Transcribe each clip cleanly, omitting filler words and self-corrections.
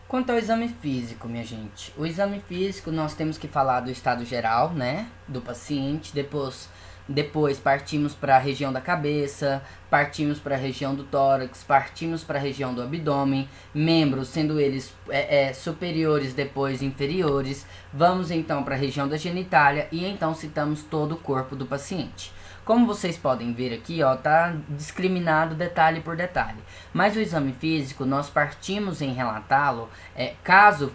Quanto ao exame físico, minha gente, o exame físico nós temos que falar do estado geral, né, do paciente, depois partimos para a região da cabeça, partimos para a região do tórax, partimos para a região do abdômen, membros sendo eles superiores, depois inferiores, vamos então para a região da genitália e então citamos todo o corpo do paciente. Como vocês podem ver aqui, ó, tá discriminado detalhe por detalhe. Mas o exame físico, nós partimos em relatá-lo, caso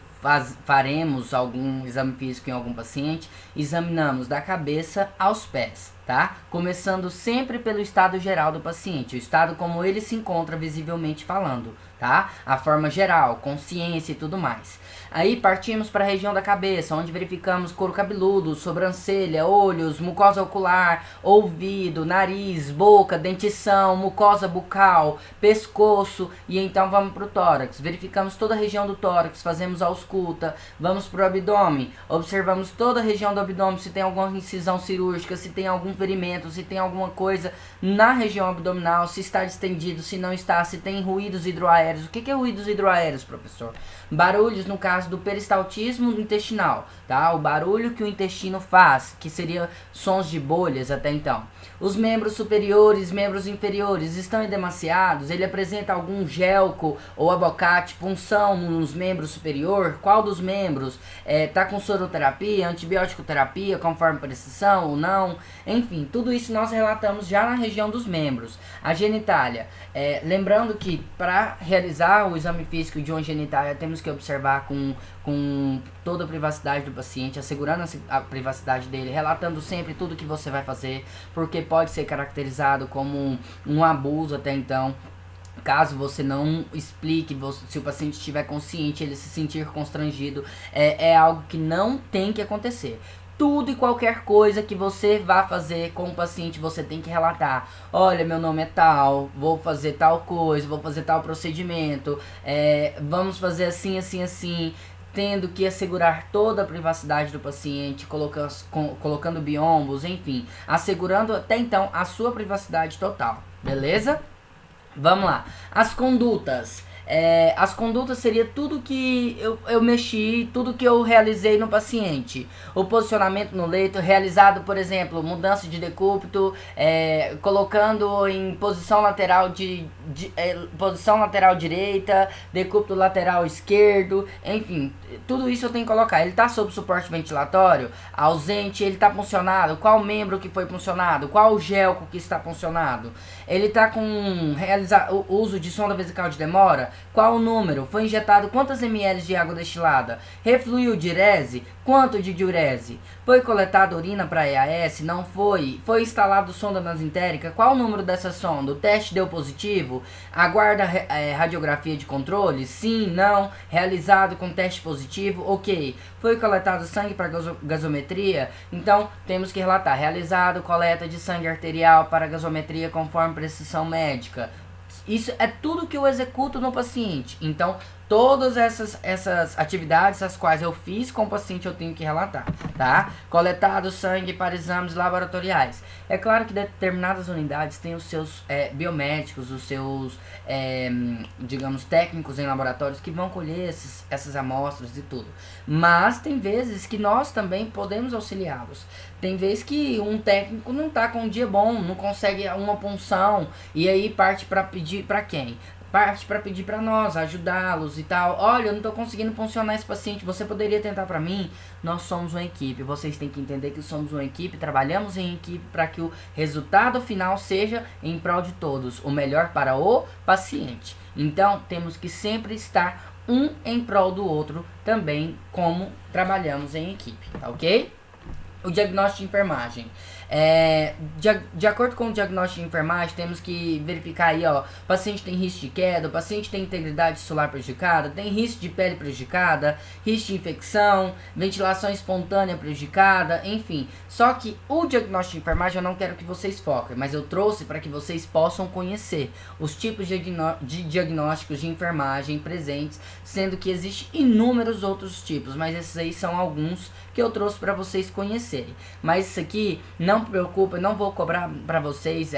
faremos algum exame físico em algum paciente, examinamos da cabeça aos pés, tá? Começando sempre pelo estado geral do paciente, o estado como ele se encontra visivelmente falando, tá? A forma geral, consciência e tudo mais. Aí partimos para a região da cabeça, onde verificamos couro cabeludo, sobrancelha, olhos, mucosa ocular, ouvido, nariz, boca, dentição, mucosa bucal, pescoço e então vamos para o tórax. Verificamos toda a região do tórax, fazemos a ausculta, vamos para o abdômen, observamos toda a região do abdômen, se tem alguma incisão cirúrgica, se tem algum ferimento, se tem alguma coisa na região abdominal, se está distendido, se não está, se tem ruídos hidroaéreos. O que é ruídos hidroaéreos, professor? Barulhos no caso do peristaltismo intestinal, tá? O barulho que o intestino faz, que seria sons de bolhas até então. Os membros superiores, membros inferiores estão edemaciados? Ele apresenta algum gelco ou abocate, punção nos membros superior? Qual dos membros? Tá com soroterapia, antibiótico terapia, conforme prescrição ou não? Enfim, tudo isso nós relatamos já na região dos membros. A genitália, lembrando que para realizar o exame físico de uma genitália temos que observar com toda a privacidade do paciente, assegurando a privacidade dele, relatando sempre tudo que você vai fazer, porque pode ser caracterizado como um abuso até então. Caso você não explique, se o paciente estiver consciente, ele se sentir constrangido, é algo que não tem que acontecer. Tudo e qualquer coisa que você vá fazer com o paciente, você tem que relatar. Olha, meu nome é tal, vou fazer tal coisa, vou fazer tal procedimento, vamos fazer assim, assim, assim, tendo que assegurar toda a privacidade do paciente, colocando biombos, enfim, assegurando até então a sua privacidade total, beleza? Vamos lá. As condutas. As condutas seria tudo que eu mexi, tudo que eu realizei no paciente. O posicionamento no leito, realizado, por exemplo, mudança de decúbito, colocando em posição lateral posição lateral direita, decúbito lateral esquerdo, enfim, tudo isso eu tenho que colocar. Ele está sob suporte ventilatório, ausente, ele está funcionado, qual membro que foi funcionado, qual o gelco que está funcionado, ele está com o uso de sonda vesical de demora, qual o número, foi injetado quantas ml de água destilada, refluiu diurese, quanto de diurese, foi coletada urina para EAS, não foi, foi instalado sonda nasentérica, qual o número dessa sonda, o teste deu positivo, aguarda radiografia de controle, sim, não, realizado com teste positivo, ok, foi coletado sangue para gasometria, então temos que relatar, realizado coleta de sangue arterial para gasometria conforme prescrição médica. Isso é tudo que eu executo no paciente. Então, todas essas atividades as quais eu fiz com o paciente eu tenho que relatar, tá? Coletado sangue para exames laboratoriais. É claro que determinadas unidades têm os seus biomédicos, os seus, digamos, técnicos em laboratórios que vão colher essas amostras e tudo. Mas tem vezes que nós também podemos auxiliá-los. Tem vezes que um técnico não está com um dia bom, não consegue uma punção e aí parte para pedir para quem? Parte para pedir para nós, ajudá-los e tal. Olha, eu não estou conseguindo funcionar esse paciente, você poderia tentar para mim? Nós somos uma equipe, vocês têm que entender que somos uma equipe, trabalhamos em equipe para que o resultado final seja em prol de todos, o melhor para o paciente. Então, temos que sempre estar um em prol do outro também, como trabalhamos em equipe, tá ok? O diagnóstico de enfermagem. De acordo com o diagnóstico de enfermagem, temos que verificar aí, ó, o paciente tem risco de queda, o paciente tem integridade celular prejudicada, tem risco de pele prejudicada, risco de infecção, ventilação espontânea prejudicada, enfim. Só que o diagnóstico de enfermagem eu não quero que vocês foquem, mas eu trouxe para que vocês possam conhecer os tipos de diagnósticos de enfermagem presentes, sendo que existem inúmeros outros tipos, mas esses aí são alguns que eu trouxe para vocês conhecerem. Mas isso aqui não não se preocupa, eu não vou cobrar para vocês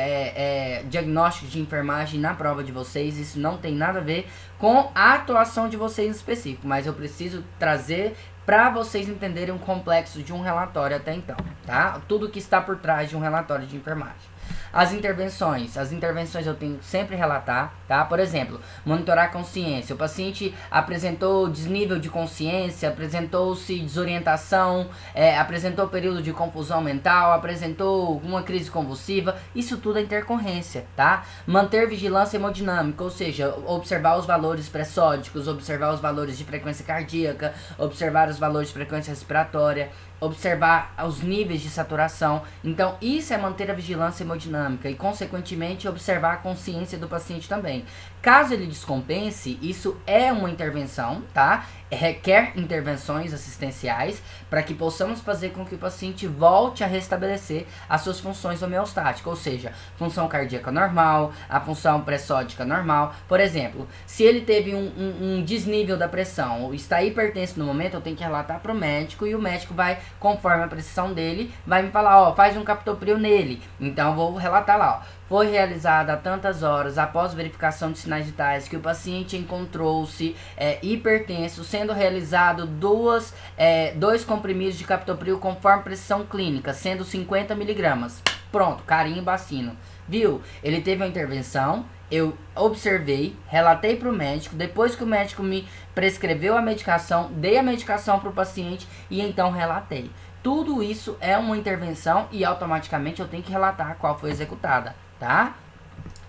diagnóstico de enfermagem na prova de vocês, isso não tem nada a ver com a atuação de vocês em específico, mas eu preciso trazer para vocês entenderem o complexo de um relatório até então, tá? Tudo que está por trás de um relatório de enfermagem. As intervenções eu tenho que sempre relatar, tá? Por exemplo, monitorar a consciência. O paciente apresentou desnível de consciência, apresentou-se desorientação, apresentou período de confusão mental, apresentou uma crise convulsiva. Isso tudo é intercorrência, tá? Manter vigilância hemodinâmica, ou seja, observar os valores pressódicos, observar os valores de frequência cardíaca, observar os valores de frequência respiratória, observar os níveis de saturação. Então, isso é manter a vigilância hemodinâmica e, consequentemente, observar a consciência do paciente também. Caso ele descompense, isso é uma intervenção, tá? Requer intervenções assistenciais para que possamos fazer com que o paciente volte a restabelecer as suas funções homeostáticas, ou seja, função cardíaca normal, a função pressódica normal. Por exemplo, se ele teve um desnível da pressão ou está hipertenso no momento, eu tenho que relatar para o médico e o médico vai, conforme a pressão dele, vai me falar, ó, faz um captopril nele. Então, eu vou relatar lá, ó. Foi realizada há tantas horas, após verificação de sinais vitais, que o paciente encontrou-se hipertenso, sendo realizado dois comprimidos de captopril conforme prescrição clínica, sendo 50 mg. Pronto, carinho bacino. Viu? Ele teve uma intervenção, eu observei, relatei para o médico, depois que o médico me prescreveu a medicação, dei a medicação para o paciente e então relatei. Tudo isso é uma intervenção e automaticamente eu tenho que relatar qual foi executada, tá?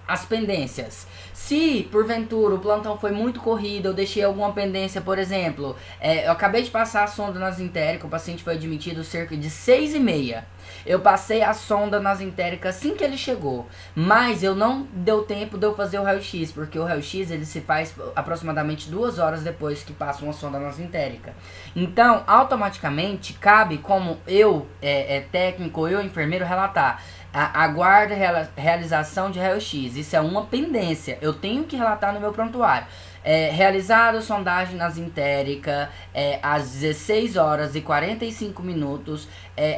As pendências. Se, porventura, o plantão foi muito corrido, eu deixei alguma pendência, por exemplo, eu acabei de passar a sonda nasentérica, o paciente foi admitido cerca de 6h30. Eu passei a sonda nasentérica assim que ele chegou, mas eu não deu tempo de eu fazer o raio-x, porque o raio-x ele se faz aproximadamente 2 horas depois que passa uma sonda nasentérica. Então, automaticamente, cabe como eu, técnico, eu, enfermeiro, relatar. Aguarda realização de raio-x. Isso é uma pendência. Eu tenho que relatar no meu prontuário. Realizada sondagem nasentérica às 16 horas e 45 minutos,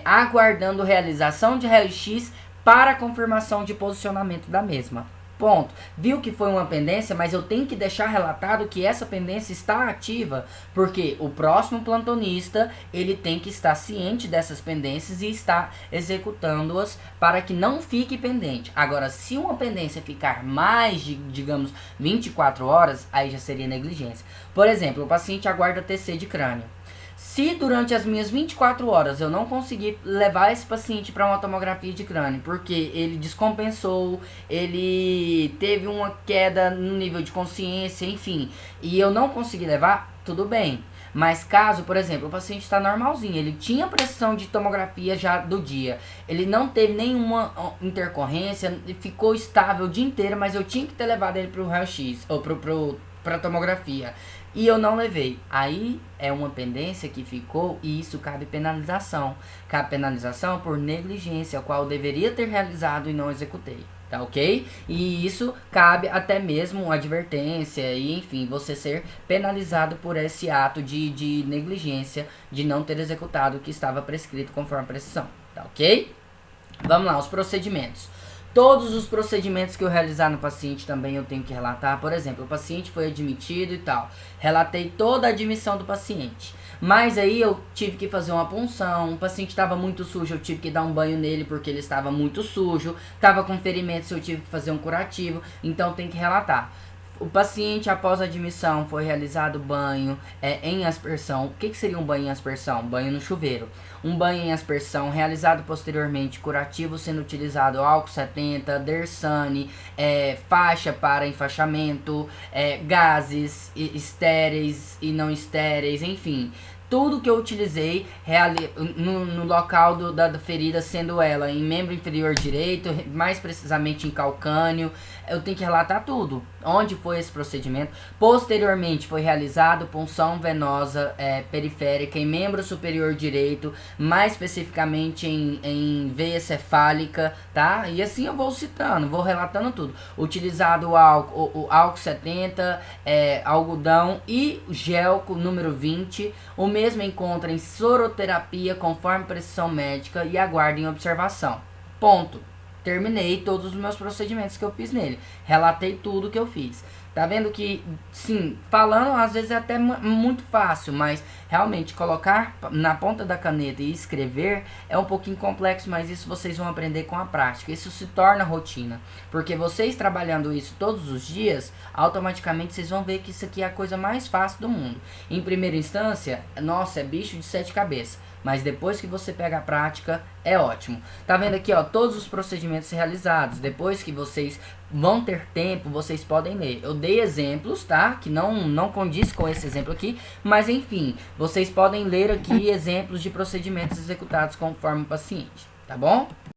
aguardando realização de raio-x para confirmação de posicionamento da mesma. Ponto. Viu que foi uma pendência, mas eu tenho que deixar relatado que essa pendência está ativa, porque o próximo plantonista, ele tem que estar ciente dessas pendências e estar executando-as para que não fique pendente. Agora, se uma pendência ficar mais de, digamos, 24 horas, aí já seria negligência. Por exemplo, o paciente aguarda TC de crânio. Se durante as minhas 24 horas eu não conseguir levar esse paciente para uma tomografia de crânio, porque ele descompensou, ele teve uma queda no nível de consciência, enfim, e eu não consegui levar, tudo bem. Mas caso, por exemplo, o paciente está normalzinho, ele tinha pressão de tomografia já do dia, ele não teve nenhuma intercorrência, ficou estável o dia inteiro, mas eu tinha que ter levado ele para o raio-x, ou para a tomografia. E eu não levei. Aí é uma pendência que ficou e isso cabe penalização. Cabe penalização por negligência, a qual eu deveria ter realizado e não executei. Tá ok? E isso cabe até mesmo advertência e enfim, você ser penalizado por esse ato de negligência, de não ter executado o que estava prescrito conforme a prescrição. Tá ok? Vamos lá, os procedimentos. Todos os procedimentos que eu realizar no paciente também eu tenho que relatar. Por exemplo, o paciente foi admitido e tal. Relatei toda a admissão do paciente. Mas aí eu tive que fazer uma punção. O paciente estava muito sujo, eu tive que dar um banho nele porque ele estava muito sujo. Estava com ferimentos, eu tive que fazer um curativo. Então tem que relatar. O paciente, após a admissão, foi realizado banho em aspersão. O que seria um banho em aspersão? Banho no chuveiro. Um banho em aspersão realizado posteriormente, curativo sendo utilizado álcool 70, Dersane, faixa para enfaixamento, gases estéreis e não estéreis, enfim. Tudo que eu utilizei no local da ferida, sendo ela em membro inferior direito, mais precisamente em calcâneo, eu tenho que relatar tudo. Onde foi esse procedimento? Posteriormente foi realizado punção venosa periférica em membro superior direito, mais especificamente em veia cefálica, tá? E assim eu vou citando, vou relatando tudo. Utilizado o álcool 70, algodão e gel número 20, o mesmo encontrem soroterapia conforme prescrição médica e aguardem observação. Ponto. Terminei todos os meus procedimentos que eu fiz nele. Relatei tudo que eu fiz. Tá vendo que, sim, falando às vezes é até muito fácil, mas realmente colocar na ponta da caneta e escrever é um pouquinho complexo, mas isso vocês vão aprender com a prática. Isso se torna rotina, porque vocês trabalhando isso todos os dias, automaticamente vocês vão ver que isso aqui é a coisa mais fácil do mundo. Em primeira instância, nossa, é bicho de 7 cabeças. Mas depois que você pega a prática, é ótimo. Tá vendo aqui, ó, todos os procedimentos realizados. Depois que vocês vão ter tempo, vocês podem ler. Eu dei exemplos, tá? Que não condiz com esse exemplo aqui. Mas, enfim, vocês podem ler aqui exemplos de procedimentos executados conforme o paciente. Tá bom?